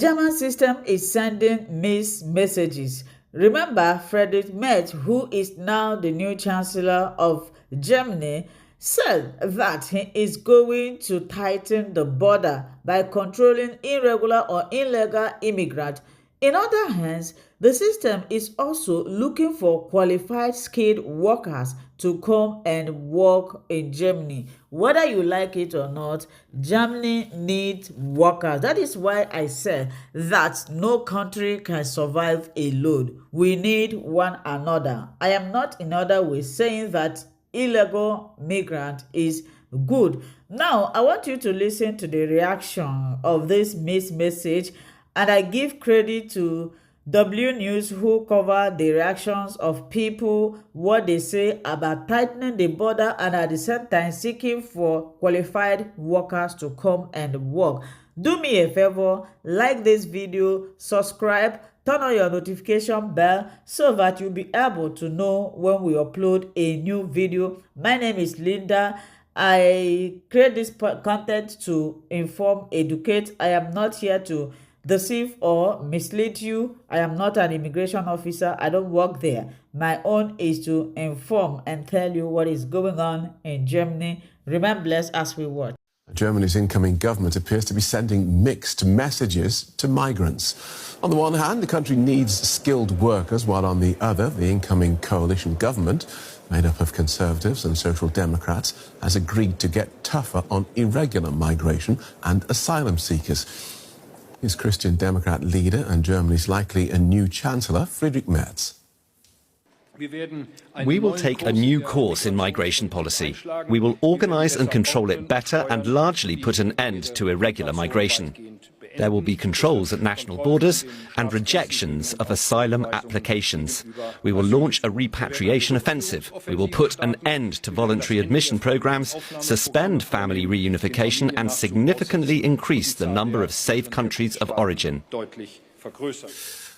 German system is sending mixed messages. Remember, Friedrich Merz, who is now the new Chancellor of Germany, said that he is going to tighten the border by controlling irregular or illegal immigrants. In other hands, the system is also looking for qualified skilled workers to come and work in Germany. Whether you like it or not, Germany needs workers. That is why I said that no country can survive alone. We need one another. I am not in other ways saying that illegal migrant is good. Now, I want you to listen to the reaction of this message, and I give credit to W News, who cover the reactions of people, what they say about tightening the border and at the same time seeking for qualified workers to come and work. Do me a favor, like this video, subscribe, turn on your notification bell so that you'll be able to know when we upload a new video. My name is Linda. I create this content to inform, educate. I am not here to deceive or mislead you. I am not an immigration officer. I don't work there. My own is to inform and tell you what is going on in Germany. Remain blessed as we watch. Germany's incoming government appears to be sending mixed messages to migrants. On the one hand, the country needs skilled workers, while on the other, the incoming coalition government, made up of Conservatives and Social Democrats, has agreed to get tougher on irregular migration and asylum seekers. Here's Christian Democrat leader and Germany's likely a new Chancellor, Friedrich Merz. We will take a new course in migration policy. We will organise and control it better and largely put an end to irregular migration. There will be controls at national borders and rejections of asylum applications. We will launch a repatriation offensive. We will put an end to voluntary admission programmes, suspend family reunification and significantly increase the number of safe countries of origin.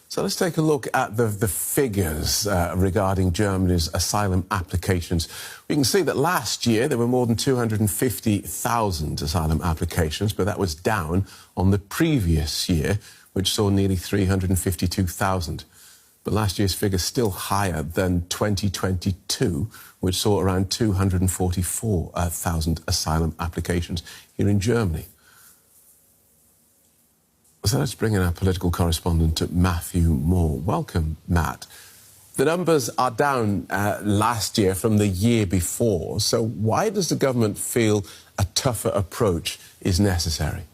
So let's take a look at the figures regarding Germany's asylum applications. We can see that last year there were more than 250,000 asylum applications, but that was down on the previous year, which saw nearly 352,000. But last year's figure is still higher than 2022, which saw around 244,000 asylum applications here in Germany. So let's bring in our political correspondent, Matthew Moore. Welcome, Matt. The numbers are down last year from the year before. So why does the government feel a tougher approach is necessary?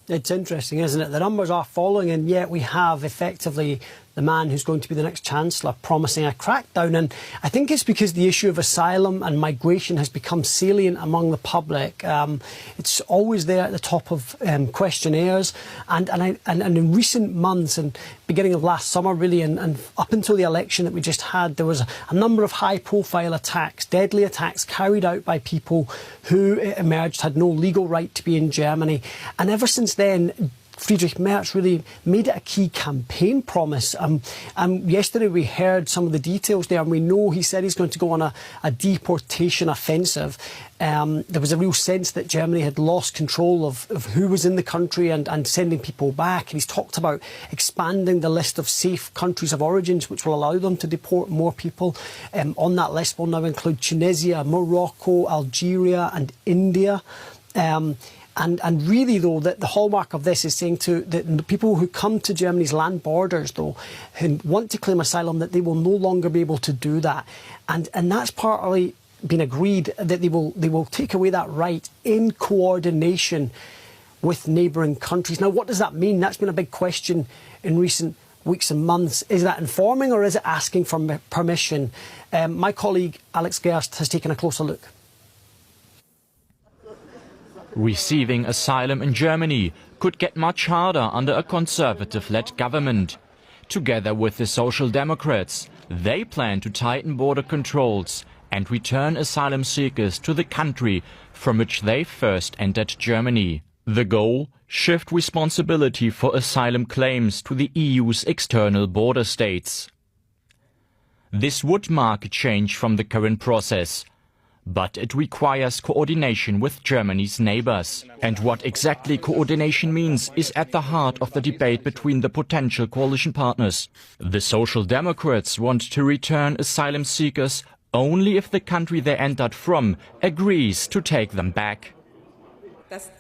It's interesting, isn't it? The numbers are falling, and yet we have effectively the man who's going to be the next Chancellor promising a crackdown. And I think it's because the issue of asylum and migration has become salient among the public. It's always there at the top of questionnaires. And in recent months, and beginning of last summer really, and up until the election that we just had, there was a number of high-profile attacks, deadly attacks carried out by people who, it emerged, had no legal right to be in Germany. And ever since then, Friedrich Merz really made it a key campaign promise. Yesterday we heard some of the details there, and we know he said he's going to go on a deportation offensive. There was a real sense that Germany had lost control of who was in the country and sending people back. And he's talked about expanding the list of safe countries of origins, which will allow them to deport more people. On that list will now include Tunisia, Morocco, Algeria and India. And really, though, that the hallmark of this is saying to the people who come to Germany's land borders, though, who want to claim asylum, that they will no longer be able to do that. And that's partly been agreed, that they will take away that right in coordination with neighbouring countries. Now, what does that mean? That's been a big question in recent weeks and months. Is that informing, or is it asking for permission? My colleague Alex Gerst has taken a closer look. Receiving asylum in Germany could get much harder under a Conservative-led government. Together with the Social Democrats, they plan to tighten border controls and return asylum seekers to the country from which they first entered Germany. The goal? Shift responsibility for asylum claims to the EU's external border states. This would mark a change from the current process. but it requires coordination with Germany's neighbors. And what exactly coordination means is at the heart of the debate between the potential coalition partners. The Social Democrats want to return asylum seekers only if the country they entered from agrees to take them back. Of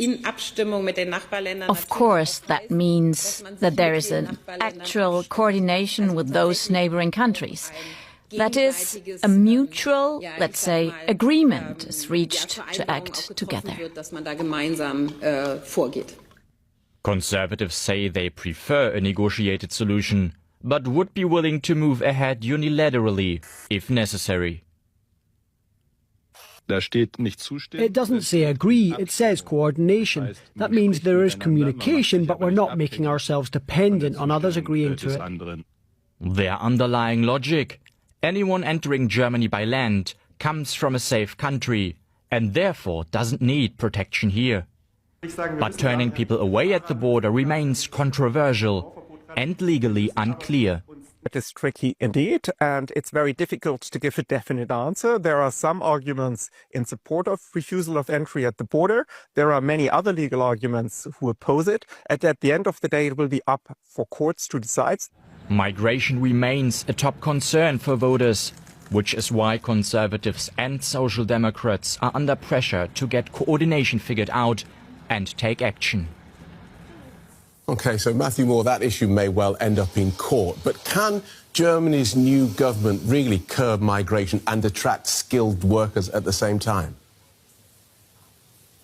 course, that means that there is an actual coordination with those neighboring countries. That is, a mutual, let's say, agreement is reached to act together. Conservatives say they prefer a negotiated solution, but would be willing to move ahead unilaterally, if necessary. It doesn't say agree, it says coordination. That means there is communication, but we're not making ourselves dependent on others agreeing to it. Their underlying logic: anyone entering Germany by land comes from a safe country and therefore doesn't need protection here. But turning people away at the border remains controversial and legally unclear. It is tricky indeed, and it's very difficult to give a definite answer. There are some arguments in support of refusal of entry at the border. There are many other legal arguments who oppose it. And at the end of the day, it will be up for courts to decide. Migration remains a top concern for voters, which is why Conservatives and Social Democrats are under pressure to get coordination figured out and take action. OK, so Matthew Moore, that issue may well end up in court. But can Germany's new government really curb migration and attract skilled workers at the same time?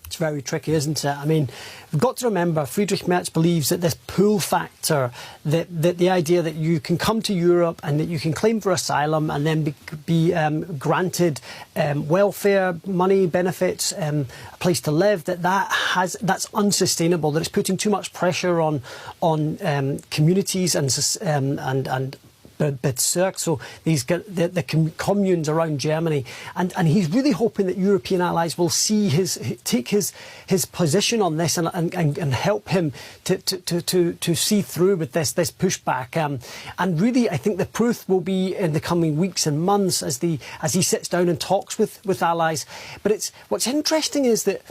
It's very tricky, isn't it? I mean, we've got to remember, Friedrich Merz believes that this pull factor, that the idea that you can come to Europe and that you can claim for asylum and then be granted welfare, money, benefits, a place to live, that's unsustainable. That it's putting too much pressure on communities and Bezirk, so the communes around Germany, and he's really hoping that European allies will see take his position on this and help him to see through with this pushback. And really, I think the proof will be in the coming weeks and months as he sits down and talks with allies. But what's interesting is that,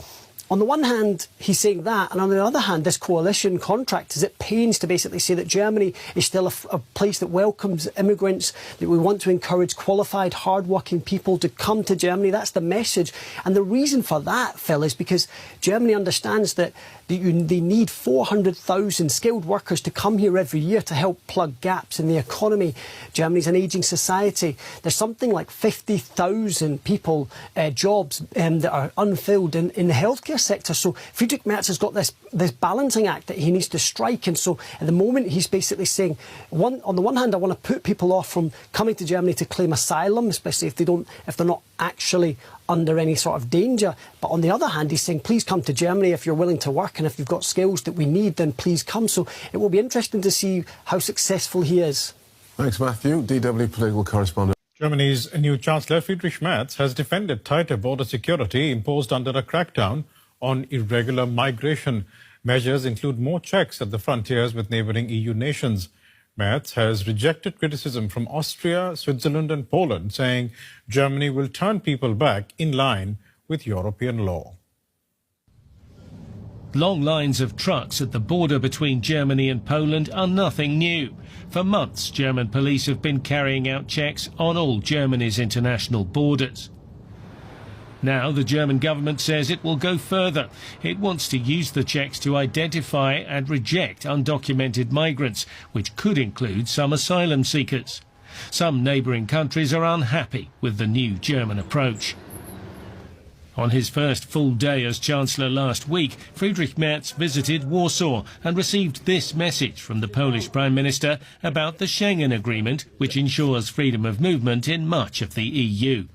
on the one hand, he's saying that, and on the other hand, this coalition contract is at pains to basically say that Germany is still a place that welcomes immigrants, that we want to encourage qualified, hard-working people to come to Germany. That's the message. And the reason for that, Phil, is because Germany understands that they need 400,000 skilled workers to come here every year to help plug gaps in the economy. Germany's an ageing society. There's something like 50,000 jobs that are unfilled in the healthcare sector. So Friedrich Merz has got this balancing act that he needs to strike. And so at the moment, he's basically saying, on the one hand, I want to put people off from coming to Germany to claim asylum, especially if they're not actually under any sort of danger. But on the other hand, he's saying, please come to Germany if you're willing to work, and if you've got skills that we need, then please come. So it will be interesting to see how successful he is. Thanks, Matthew. DW political correspondent. Germany's new Chancellor Friedrich Merz has defended tighter border security imposed under a crackdown on irregular migration. Measures include more checks at the frontiers with neighbouring EU nations. Merz has rejected criticism from Austria, Switzerland and Poland, saying Germany will turn people back in line with European law. Long lines of trucks at the border between Germany and Poland are nothing new. For months, German police have been carrying out checks on all Germany's international borders. Now the German government says it will go further. It wants to use the checks to identify and reject undocumented migrants, which could include some asylum seekers. Some neighbouring countries are unhappy with the new German approach. On his first full day as Chancellor last week, Friedrich Merz visited Warsaw and received this message from the Polish Prime Minister about the Schengen Agreement, which ensures freedom of movement in much of the EU.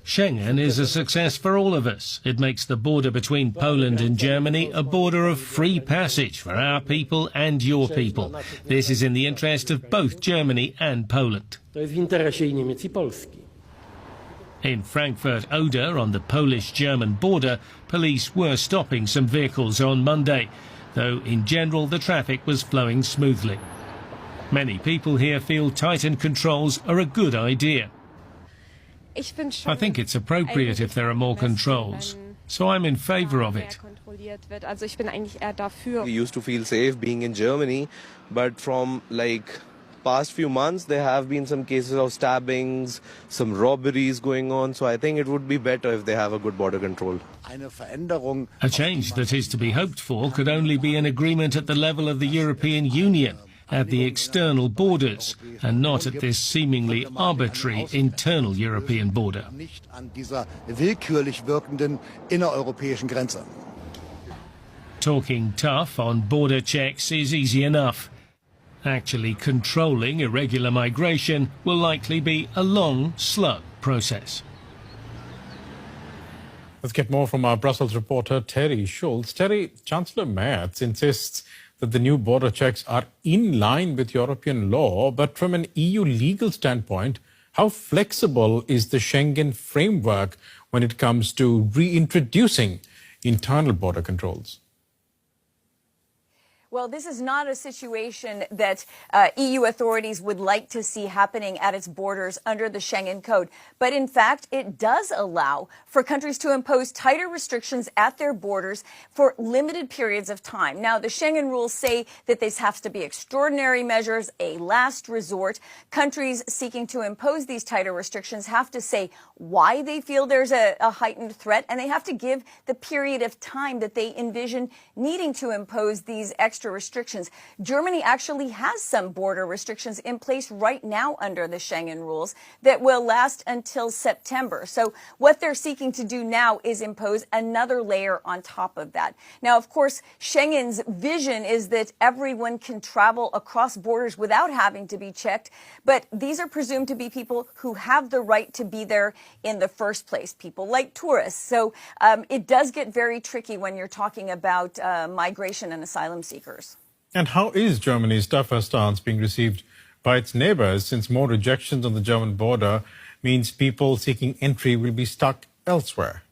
Schengen is a success for all of us. It makes the border between Poland and Germany a border of free passage for our people and your people. This is in the interest of both Germany and Poland. In Frankfurt-Oder, on the Polish-German border, police were stopping some vehicles on Monday, though in general the traffic was flowing smoothly. Many people here feel tightened controls are a good idea. I think it's appropriate if there are more controls, so I'm in favor of it. We used to feel safe being in Germany, but from past few months there have been some cases of stabbings, some robberies going on, so I think it would be better if they have a good border control. A change that is to be hoped for could only be an agreement at the level of the European Union, at the external borders, and not at this seemingly arbitrary internal European border. Talking tough on border checks is easy enough. Actually controlling irregular migration will likely be a long, slow process. Let's get more from our Brussels reporter, Terry Schultz. Terry, Chancellor Merz insists that the new border checks are in line with European law, but from an EU legal standpoint, how flexible is the Schengen framework when it comes to reintroducing internal border controls? Well, this is not a situation that EU authorities would like to see happening at its borders under the Schengen Code. But in fact, it does allow for countries to impose tighter restrictions at their borders for limited periods of time. Now, the Schengen rules say that this has to be extraordinary measures, a last resort. Countries seeking to impose these tighter restrictions have to say why they feel there's a heightened threat, and they have to give the period of time that they envision needing to impose these extra restrictions. Germany actually has some border restrictions in place right now under the Schengen rules that will last until September. So what they're seeking to do now is impose another layer on top of that. Now, of course, Schengen's vision is that everyone can travel across borders without having to be checked. But these are presumed to be people who have the right to be there in the first place, people like tourists. So it does get very tricky when you're talking about migration and asylum seekers. And how is Germany's tougher stance being received by its neighbors, since more rejections on the German border means people seeking entry will be stuck elsewhere?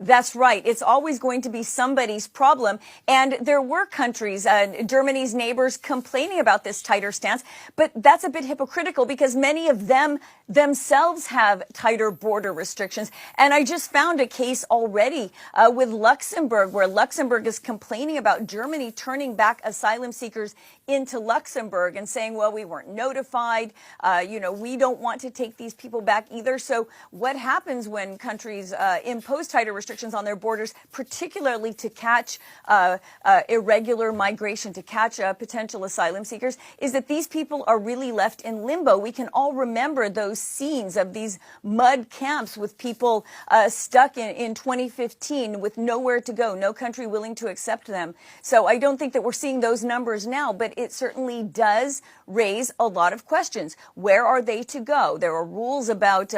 That's right. It's always going to be somebody's problem. And there were countries, Germany's neighbors, complaining about this tighter stance. But that's a bit hypocritical because many of them themselves have tighter border restrictions. And I just found a case already with Luxembourg, where Luxembourg is complaining about Germany turning back asylum seekers into Luxembourg and saying, well, we weren't notified. We don't want to take these people back either. So what happens when countries impose tighter restrictions on their borders, particularly to catch irregular migration, to catch potential asylum seekers, is that these people are really left in limbo. We can all remember those scenes of these mud camps with people stuck in 2015 with nowhere to go, no country willing to accept them. So I don't think that we're seeing those numbers now, but it certainly does raise a lot of questions. Where are they to go? There are rules about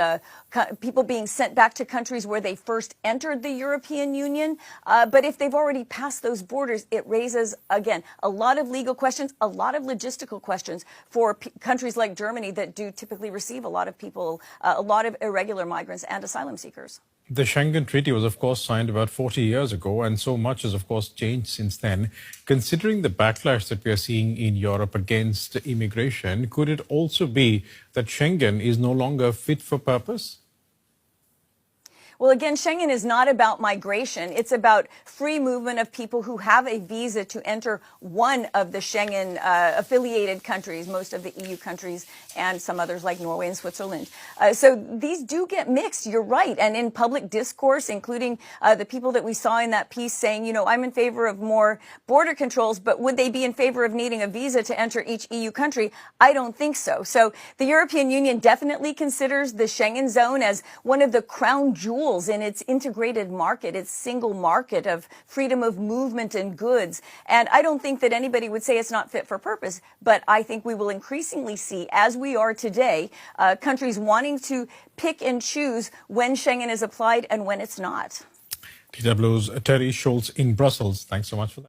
people being sent back to countries where they first entered the European Union. But if they've already passed those borders, it raises, again, a lot of legal questions, a lot of logistical questions for countries like Germany that do typically receive a lot of people, a lot of irregular migrants and asylum seekers. The Schengen Treaty was, of course, signed about 40 years ago, and so much has, of course, changed since then. Considering the backlash that we are seeing in Europe against immigration, could it also be that Schengen is no longer fit for purpose? Well, again, Schengen is not about migration. It's about free movement of people who have a visa to enter one of the Schengen affiliated countries, most of the EU countries, and some others like Norway and Switzerland. So these do get mixed, you're right. And in public discourse, including the people that we saw in that piece saying, I'm in favor of more border controls, but would they be in favor of needing a visa to enter each EU country? I don't think so. So the European Union definitely considers the Schengen zone as one of the crown jewels in its integrated market, its single market of freedom of movement and goods. And I don't think that anybody would say it's not fit for purpose, but I think we will increasingly see, as we are today, countries wanting to pick and choose when Schengen is applied and when it's not. DW's Terry Schultz in Brussels. Thanks so much for that.